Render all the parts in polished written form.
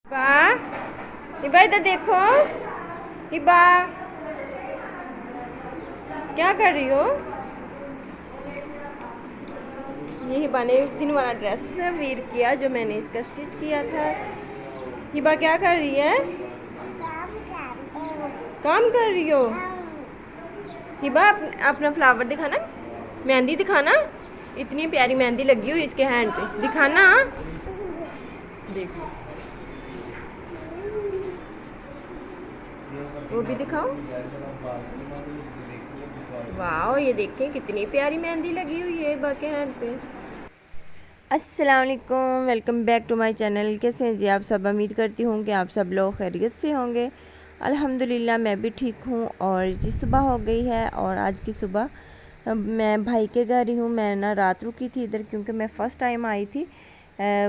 वाह, हिबा इधर देखो। हिबा, क्या कर रही हो? ये हिबा ने उस दिन वाला ड्रेस वेयर किया जो मैंने इसका स्टिच किया था। हिबा क्या कर रही है? काम कर रही हो? हिबा अपना फ्लावर दिखाना, मेहंदी दिखाना। इतनी प्यारी मेहंदी लगी हुई इसके हैंड पे, दिखाना। देखो, वो भी दिखाओ। वाह, ये देखें कितनी प्यारी मेहंदी लगी हुई है हिबा के हैंड पे। अस्सलाम वालेकुम, welcome back to my channel. कैसे हैं जी आप सब? उम्मीद करती हूँ कि आप सब लोग खैरियत से होंगे। अल्हम्दुलिल्लाह मैं भी ठीक हूँ। और जी सुबह हो गई है और आज की सुबह मैं भाई के घर ही हूँ। मैं ना रात रुकी थी इधर क्योंकि मैं फ़र्स्ट टाइम आई थी।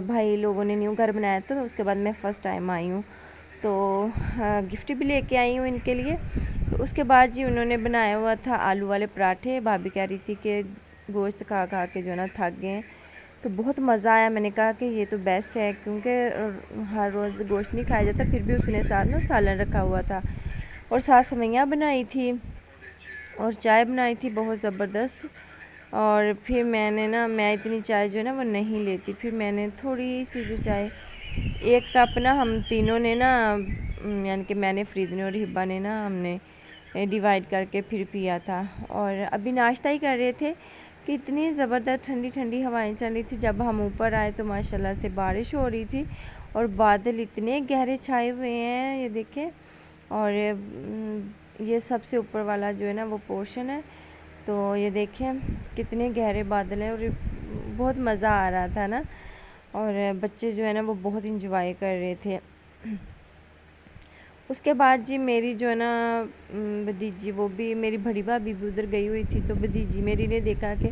भाई लोगों ने न्यू घर बनाया था तो उसके बाद मैं फ़र्स्ट टाइम आई हूँ। तो गिफ्ट भी लेके आई हूँ इनके लिए। तो उसके बाद जी उन्होंने बनाया हुआ था आलू वाले पराठे। भाभी कह रही थी कि गोश्त खा खा के जो है ना थक गए, तो बहुत मज़ा आया। मैंने कहा कि ये तो बेस्ट है क्योंकि हर रोज़ गोश्त नहीं खाया जाता। फिर भी उसने साथ ना सालन रखा हुआ था और साथ सेवइयाँ बनाई थी और चाय बनाई थी बहुत ज़बरदस्त। और फिर मैं इतनी चाय जो है ना वो नहीं लेती। फिर मैंने थोड़ी सी जो चाय, एक कप ना हम तीनों ने ना, यानी कि मैंने, फरीद ने और हिब्बा ने ना, हमने डिवाइड करके फिर पिया था। और अभी नाश्ता ही कर रहे थे कि इतनी ज़बरदस्त ठंडी ठंडी हवाएं चल रही थी। जब हम ऊपर आए तो माशाल्लाह से बारिश हो रही थी और बादल इतने गहरे छाए हुए हैं, ये देखें। और ये सबसे ऊपर वाला जो है ना वो पोर्शन है, तो ये देखें कितने गहरे बादल हैं। और बहुत मज़ा आ रहा था ना, और बच्चे जो है ना वो बहुत इंजॉय कर रहे थे। उसके बाद जी मेरी जो है ना भतीजी, वो भी मेरी बड़ी भाभी भी उधर गई हुई थी, तो भतीजी मेरी ने देखा कि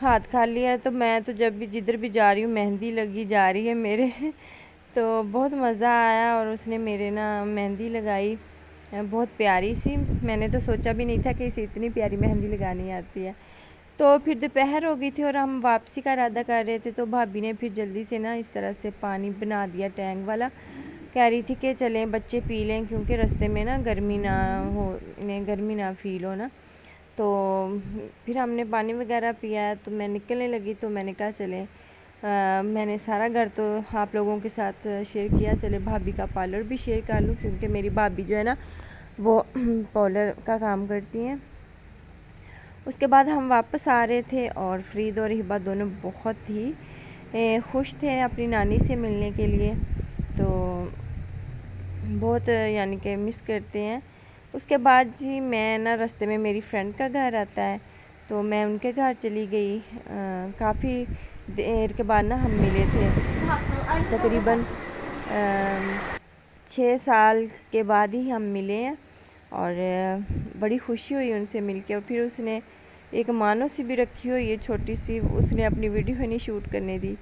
हाथ खाली है, तो मैं तो जब भी जिधर भी जा रही हूँ मेहंदी लगी जा रही है मेरे तो बहुत मज़ा आया और उसने मेरे ना मेहंदी लगाई बहुत प्यारी सी। मैंने तो सोचा भी नहीं था कि इसे इतनी प्यारी मेहंदी लगानी आती है। तो फिर दोपहर हो गई थी और हम वापसी का इरादा कर रहे थे, तो भाभी ने फिर जल्दी से ना इस तरह से पानी बना दिया टैंक वाला। कह रही थी कि चलें बच्चे पी लें क्योंकि रास्ते में ना गर्मी ना हो, इन्हें गर्मी ना फील हो ना। तो फिर हमने पानी वगैरह पिया तो मैं निकलने लगी, तो मैंने कहा चलें, मैंने सारा घर तो आप लोगों के साथ शेयर किया, चले भाभी का पार्लर भी शेयर कर लूँ क्योंकि मेरी भाभी जो है ना वो पार्लर का काम करती हैं। उसके बाद हम वापस आ रहे थे और फरीद और हिबा दोनों बहुत ही खुश थे अपनी नानी से मिलने के लिए। तो बहुत यानी कि मिस करते हैं। उसके बाद जी मैं ना रास्ते में मेरी फ्रेंड का घर आता है, तो मैं उनके घर चली गई। काफ़ी देर के बाद ना हम मिले थे, तकरीबन 6 साल के बाद ही हम मिले हैं। और बड़ी खुशी हुई उनसे मिलके। और फिर उसने एक मानो सी भी रखी हुई है छोटी सी, उसने अपनी वीडियो नहीं शूट करने दी।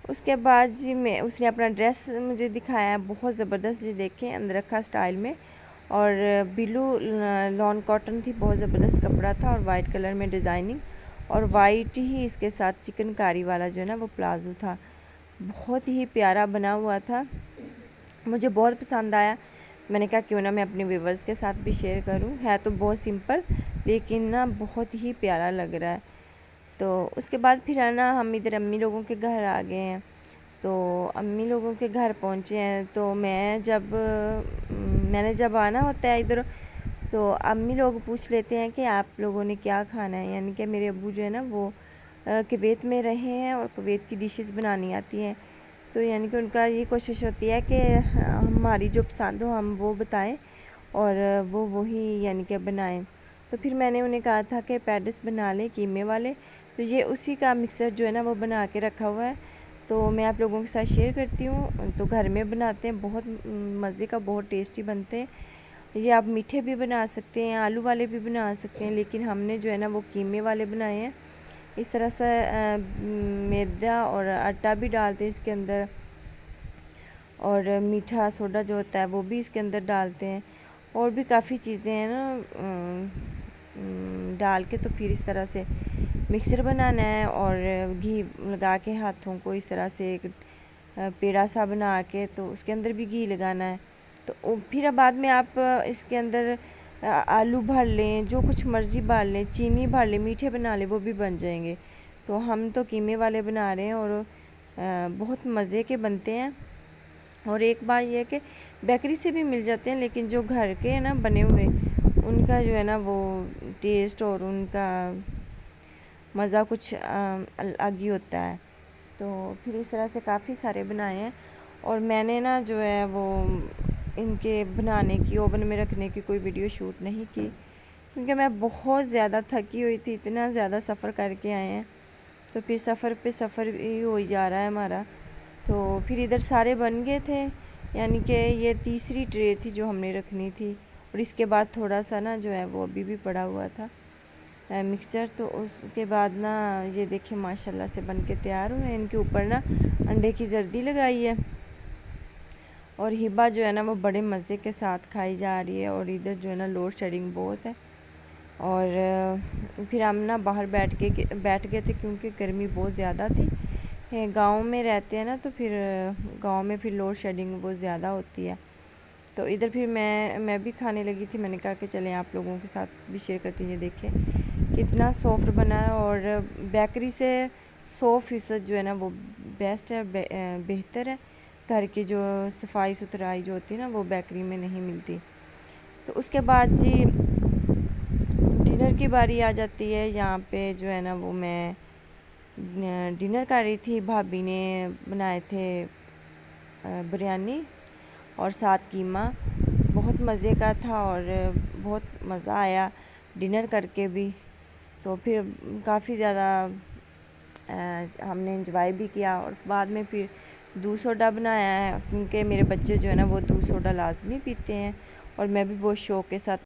उसके बाद जी उसने अपना ड्रेस मुझे दिखाया, बहुत ज़बरदस्त जी, देखें अंदरखा स्टाइल में। और ब्लू लॉन कॉटन थी, बहुत ज़बरदस्त कपड़ा था और वाइट कलर में डिज़ाइनिंग, और वाइट ही इसके साथ चिकनकारी वाला जो है ना वो प्लाजो था। बहुत ही प्यारा बना हुआ था, मुझे बहुत पसंद आया। मैंने कहा क्यों ना मैं अपने व्यूवर्स के साथ भी शेयर करूं। है तो बहुत सिंपल लेकिन ना बहुत ही प्यारा लग रहा है। तो उसके बाद फिर है ना हम इधर अम्मी लोगों के घर आ गए हैं। तो अम्मी लोगों के घर पहुंचे हैं, तो मैंने जब आना होता है इधर, तो अम्मी लोग पूछ लेते हैं कि आप लोगों ने क्या खाना है। यानी कि मेरे अब्बू जो है ना वो कुवैत में रहे हैं और कुवैत की डिशेस बनानी आती हैं। तो यानी कि उनका ये कोशिश होती है कि हमारी जो पसंद हो हम वो बताएं और वो वही यानी कि बनाएं। तो फिर मैंने उन्हें कहा था कि पैटिस बना लें कीमे वाले, तो ये उसी का मिक्सर जो है ना वो बना के रखा हुआ है, तो मैं आप लोगों के साथ शेयर करती हूँ। तो घर में बनाते हैं, बहुत मज़े का, बहुत टेस्टी बनते हैं। ये आप मीठे भी बना सकते हैं, आलू वाले भी बना सकते हैं, लेकिन हमने जो है ना वो कीमे वाले बनाए हैं। इस तरह से मैदा और आटा भी डालते हैं इसके अंदर, और मीठा सोडा जो होता है वो भी इसके अंदर डालते हैं, और भी काफ़ी चीज़ें हैं ना डाल के। तो फिर इस तरह से मिक्सर बनाना है और घी लगा के हाथों को इस तरह से पेड़ा सा बना के, तो उसके अंदर भी घी लगाना है। तो फिर बाद में आप इसके अंदर आलू भर लें, जो कुछ मर्ज़ी भर लें, चीनी भर लें, मीठे बना लें, वो भी बन जाएंगे। तो हम तो कीमे वाले बना रहे हैं और बहुत मज़े के बनते हैं। और एक बात यह है कि बेकरी से भी मिल जाते हैं, लेकिन जो घर के हैं ना बने हुए, उनका जो है ना वो टेस्ट और उनका मज़ा कुछ अलग ही होता है। तो फिर इस तरह से काफ़ी सारे बनाए हैं। और मैंने ना जो है वो इनके बनाने की, ओवन में रखने की कोई वीडियो शूट नहीं की, क्योंकि मैं बहुत ज़्यादा थकी हुई थी। इतना ज़्यादा सफ़र करके आए हैं, तो फिर सफ़र पे सफ़र ही हो ही जा रहा है हमारा। तो फिर इधर सारे बन गए थे, यानी कि ये तीसरी ट्रे थी जो हमने रखनी थी। और इसके बाद थोड़ा सा ना जो है वो अभी भी पड़ा हुआ था मिक्सचर। तो उसके बाद ना ये देखिए माशाल्लाह से बन के तैयार हुए हैं। इनके ऊपर ना अंडे की जर्दी लगाई है और हिबा जो है ना वो बड़े मज़े के साथ खाई जा रही है। और इधर जो है ना लोड शेडिंग बहुत है। और फिर हम ना बाहर बैठ गए थे, क्योंकि गर्मी बहुत ज़्यादा थी। गांव में रहते हैं ना, तो फिर गांव में फिर लोड शेडिंग बहुत ज़्यादा होती है। तो इधर फिर मैं भी खाने लगी थी। मैंने कहा कि चलें आप लोगों के साथ भी शेयर करती हैं। देखें कितना सॉफ्ट बना है, और बेकरी से 100% जो है ना वो बेस्ट है, बेहतर है। घर की जो सफाई सुथराई जो होती है ना, वो बेकरी में नहीं मिलती। तो उसके बाद जी डिनर की बारी आ जाती है। यहाँ पे जो है ना वो मैं डिनर कर रही थी। भाभी ने बनाए थे बिरयानी और साथ कीमा, बहुत मज़े का था और बहुत मज़ा आया डिनर करके भी। तो फिर काफ़ी ज़्यादा हमने एंजॉय भी किया। और बाद में फिर दूध सोडा बनाया है, क्योंकि मेरे बच्चे जो है ना वो दूध सोडा लाजमी पीते हैं, और मैं भी बहुत शौक़ के साथ